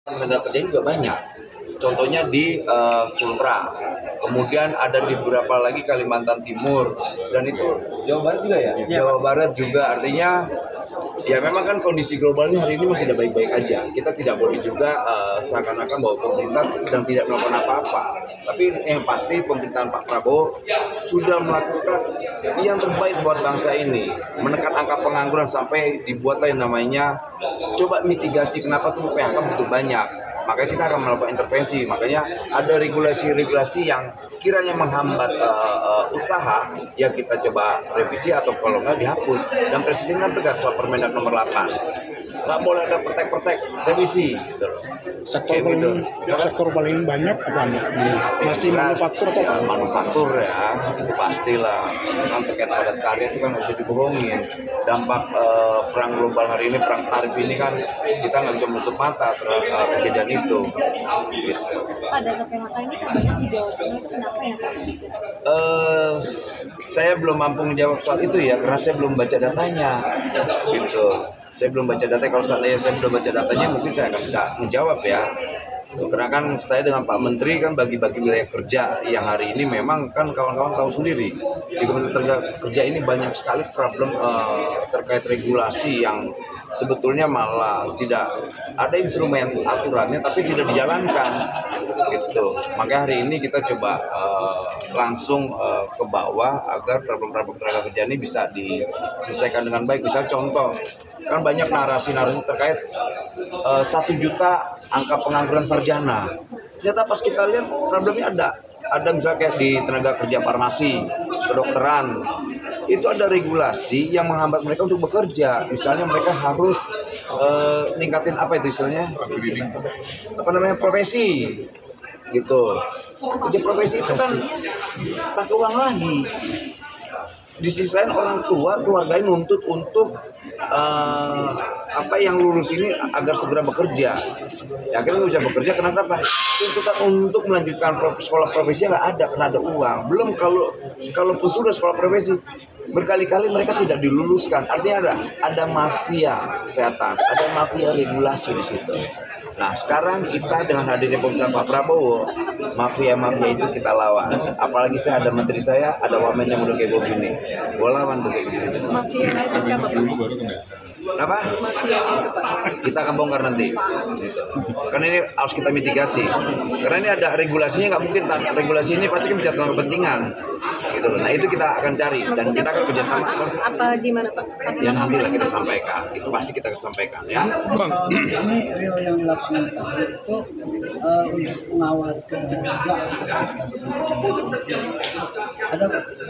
Tenaga kerja juga banyak. Contohnya di Sultra, kemudian ada di beberapa lagi Kalimantan Timur, dan itu Jawa Barat juga ya. Jawa Barat juga, artinya ya memang kan kondisi globalnya hari ini masih tidak baik-baik aja. Kita tidak boleh juga seakan-akan bahwa pemerintah sedang tidak melakukan apa-apa. Tapi yang pasti pemerintahan Pak Prabowo sudah melakukan yang terbaik buat bangsa ini, menekan angka pengangguran sampai dibuatlah yang namanya coba mitigasi kenapa tuh PHK begitu banyak. Makanya kita akan melakukan intervensi. Makanya ada regulasi-regulasi yang kiranya menghambat usaha yang kita coba revisi atau kalau nggak dihapus. Dan Presiden kan tegas soal Permendak nomor 8. Nggak boleh ada pertek-pertek revisi gitu loh. Sektor paling banyak apa? Masih manufaktur atau ya, manufaktur ya, itu pastilah. Kan terkait padat karya itu kan nggak bisa dibohongin. Dampak perang global hari ini, perang tarif ini kan kita nggak bisa menutup mata terhadap kejadian itu. Gitu. Pada PHK ini kan banyak di Jawa Tengah, itu kenapa ya Pak? Saya belum mampu menjawab soal itu ya, karena saya belum baca datanya. Gitu. Saya belum baca data. Kalau seandainya saya belum baca datanya, mungkin saya akan bisa menjawab ya. Karena kan saya dengan Pak Menteri kan bagi-bagi wilayah kerja yang hari ini memang kan kawan-kawan tahu sendiri di Kementerian Tenaga Kerja ini banyak sekali problem terkait regulasi yang sebetulnya malah tidak ada instrumen aturannya tapi tidak dijalankan gitu. Makanya hari ini kita coba langsung ke bawah agar problem-problem tenaga kerja ini bisa diselesaikan dengan baik. Misalnya contoh, kan banyak narasi-narasi terkait 1 juta angka pengangguran sarjana. Ternyata pas kita lihat problemnya ada misalnya kayak di tenaga kerja farmasi, kedokteran, itu ada regulasi yang menghambat mereka untuk bekerja. Misalnya mereka harus ningkatin apa itu istilahnya? Profesi gitu. Jadi profesi itu kan pakai uang lagi. Di sisi lain orang tua keluarganya nuntut untuk yang lulus ini agar segera bekerja. Ya, akhirnya nggak bisa bekerja. Kenapa? Tuntutan untuk melanjutkan sekolah profesi nggak ada, karena ada uang. Belum kalaupun sudah sekolah profesi berkali-kali mereka tidak diluluskan. Artinya ada mafia kesehatan, ada mafia regulasi di situ. Nah sekarang kita dengan hadirnya pemerintahan Pak Prabowo, mafia-mafia itu kita lawan. Apalagi saya ada menteri saya, ada wamen yang udah kayak begini. Gue lawan tuh kayak gitu. Mafia itu siapa Pak? Apa? Mafia itu Pak? Kita akan bongkar nanti. Gitu. Karena ini harus kita mitigasi. Karena ini ada regulasinya, nggak mungkin regulasi ini pasti kan bicara kepentingan. Gitu. Nah itu kita akan cari dan kita akan kerjasama. Apa di mana Pak? Ya nantilah kita sampaikan. Itu pasti kita sampaikan ya. Ini real yang di lapangan sekarang itu untuk pengawas kerja ada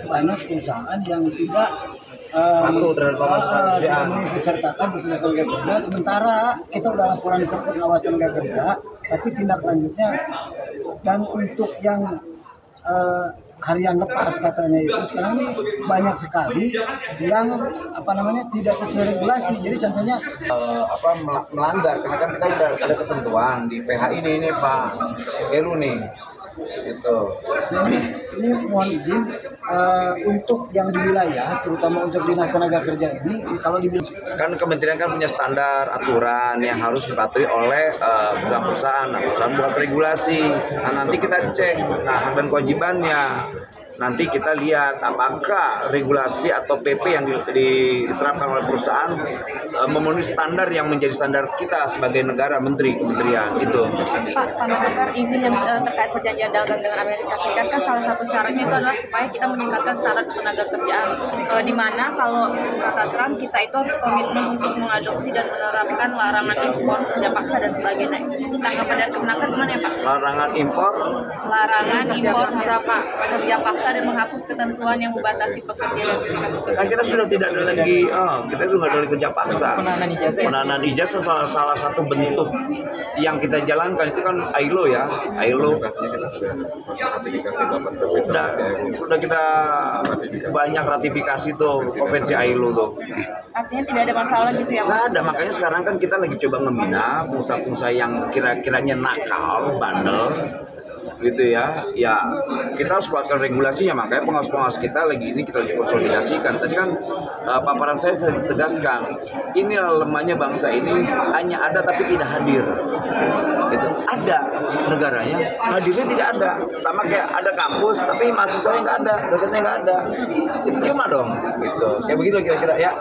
banyak perusahaan yang tidak Patuh terhadap tidak mengikut sertakan bekerja tenaga kerja, sementara kita udah laporan ke pengawas tenaga kerja, tapi tindak lanjutnya dan untuk yang harian lepas katanya itu sekarang ini banyak sekali yang tidak sesuai regulasi. Jadi contohnya melanggar, karena kan kita udah ada ketentuan di PH ini Pak Heru nih gitu. Ini mohon izin untuk yang di wilayah, terutama untuk dinas tenaga kerja ini, kalau dibilang kan kementerian kan punya standar aturan yang harus dipatuhi oleh perusahaan-perusahaan. Nah, perusahaan buat regulasi. Nah, nanti kita cek hak dan kewajibannya. Nanti kita lihat apakah regulasi atau PP yang diterapkan oleh perusahaan memenuhi standar yang menjadi standar kita sebagai negara, kementerian itu. Pak Menakar, izin yang terkait perjanjian dagang dengan Amerika Serikat kan salah satu syaratnya itu adalah supaya kita meningkatkan standar ketenaga kerjaan. Di mana kalau kata Trump kita itu harus komitmen untuk mengadopsi dan menerapkan larangan impor kerja paksa dan sebagainya. Tanggapan dari Kemenaker gimana ya Pak? Larangan impor Pak kerja paksa dan menghapus ketentuan yang membatasi pekerja dan serikat. Kan kita sudah tidak ada lagi, kita sudah ada lagi kerja paksa. Penahanan ijazah salah satu bentuk yang kita jalankan itu kan ILO ya, ILO. Udah kita banyak ratifikasi tuh konvensi ILO tuh. Artinya tidak ada masalah gitu ya Pak? Nggak ada, makanya sekarang kan kita lagi coba ngebina pengusaha-pengusaha yang kira-kiranya nakal, bandel. gitu ya. Ya kita harus kuatkan regulasinya, makanya pengawas-pengawas kita kita lagi konsolidasikan. Tadi kan paparan saya tegaskan, inilah lemahnya bangsa ini, hanya ada tapi tidak hadir. Gitu. Ada negaranya, hadirnya tidak ada. Sama kayak ada kampus tapi mahasiswanya nggak ada, dosennya nggak ada. Itu cuma dong, gitu. Kayak begitu kira-kira ya.